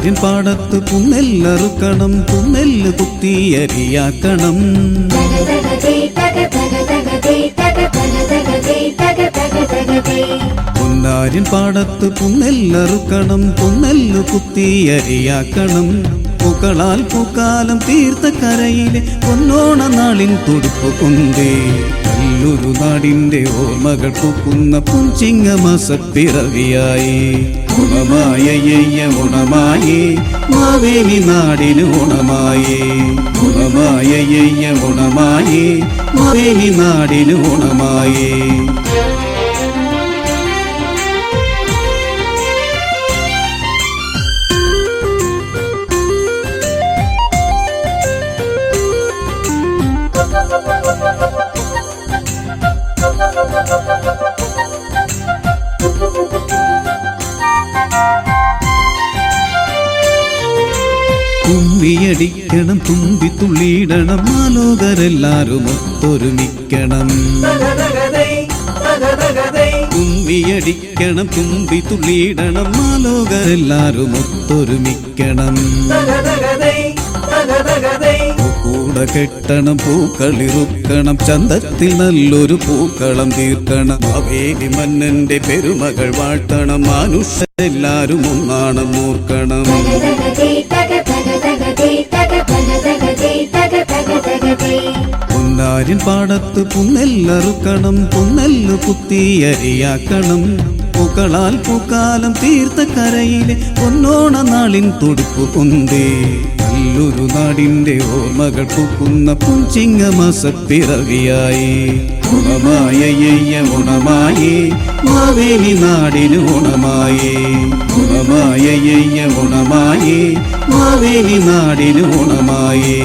പൊന്നാരിൻ പാടത്ത് പുന്നെല്ലറുക്കണം, പുന്നെല്ല് കുത്തിയരിയാക്കണം. പൊന്നാരിൻ പാടത്ത് പുന്നെല്ലറുക്കണം, പുന്നെല്ല് കുത്തിയരിയാക്കണം. പൂക്കളാൽ പൂക്കാലം തീർത്ത കരയിലെ പൊന്നോണ നാളിൻ തുടുപ്പ് കൊണ്ടേ നല്ലൊരു നാടിന്റെ ഓർമ്മകൾ പൂക്കുന്ന പുഞ്ചിങ്ങമാസപ്പിറവിയായി. ഗുണമായയ്യ ഗുണമായേ മാവേലി നാടിന് ഗുണമായേ. ഗുണമായയ്യ ഗുണമായേ മാവേലി നാടിന് ഗുണമായേ. തുമ്പിയടിക്കണം, തുമ്പി തുള്ളിയിടണം, ആലോകരെല്ലാരും ഒത്തൊരുമിക്കണം. തുമ്പിയടിക്കണം, തുമ്പി തുള്ളിയിടണം, ആലോകരെല്ലാരും ഒത്തൊരുമിക്കണം. കൂട കെട്ടണം, പൂക്കളിറുക്കണം, ചന്തത്തിൽ നല്ലൊരു പൂക്കളം തീർക്കണം. മാവേലി മന്നന്റെ പെരുമകൾ വാഴ്ത്തണം, മനുഷ്യരെല്ലാരും ഒന്നാണ് ഓർക്കണം. പൊന്നാരിൻ പാടത്ത് പുന്നെല്ലറുക്കണം, പുന്നെല്ല് കുത്തിയരിയാക്കണം. പൂക്കളാൽ പൂക്കാലം തീർത്ത കരയിലെ പൊന്നോണ നാളിൻ തുടുപ്പ് കൊണ്ടേ നല്ലൊരു നാടിന്റെ ഓർമ്മകൾ പൂക്കുന്ന പുഞ്ചിങ്ങമാസപ്പിറവിയായി. ഗുണമായയ്യ ഗുണമായേ മാവേലി നാടിന് ഗുണമായേ. ഗുണമായയ്യ ഗുണമായേ മാവേലി നാടിന് ഗുണമായേ.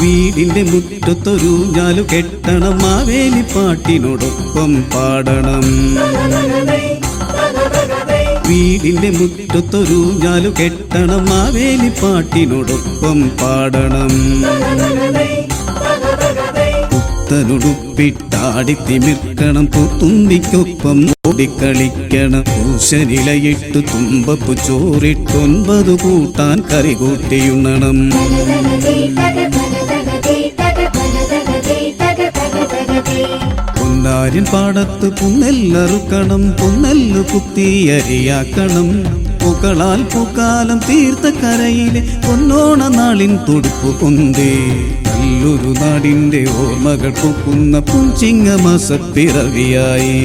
വീടിന്റെ മുറ്റത്തൊരു ഞാലു കെട്ടണം, മാവേലി പാട്ടിനോടൊപ്പം പാടണം. വീടിന്റെ മുറ്റത്തൊരു ഞാലു കെട്ടണം, മാവേലി പാട്ടിനോടൊപ്പം പാടണം. പുത്തനുടുപ്പിട്ടാടിത്തിമിർക്കണം, പുത്തുമ്പിക്കൊപ്പം ഓടിക്കളിക്കണം. പൂശനിലയിട്ട് തുമ്പപ്പു ചോറിട്ടൊൻപത് കൂട്ടാൻ കറി കൂട്ടിയുണ്ണണം. പൊന്നാരിൻ പാടത്ത് പുന്നെല്ലറുക്കണം, പുന്നെല്ല് കുത്തിയരിയാക്കണം. പൂക്കളാൽ പൂക്കാലം തീർത്ത കരയിലെ പൊന്നോണ നാളിൻ തുടുപ്പ് കൊണ്ടേ നല്ലൊരു നാടിന്റെ ഓർമ്മകൾ പൂക്കുന്ന പുഞ്ചിങ്ങമാസപ്പിറവിയായി.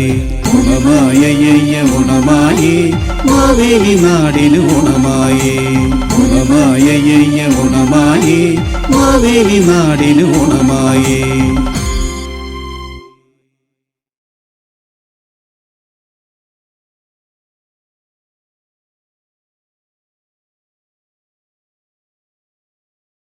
ഗുണമായയ്യ ഗുണമായേ മാവേലി നാടിന് ഗുണമായേ. ഗുണമായയ്യ ഗുണമായേ മാവേലി നാടിന് ഗുണമായേ.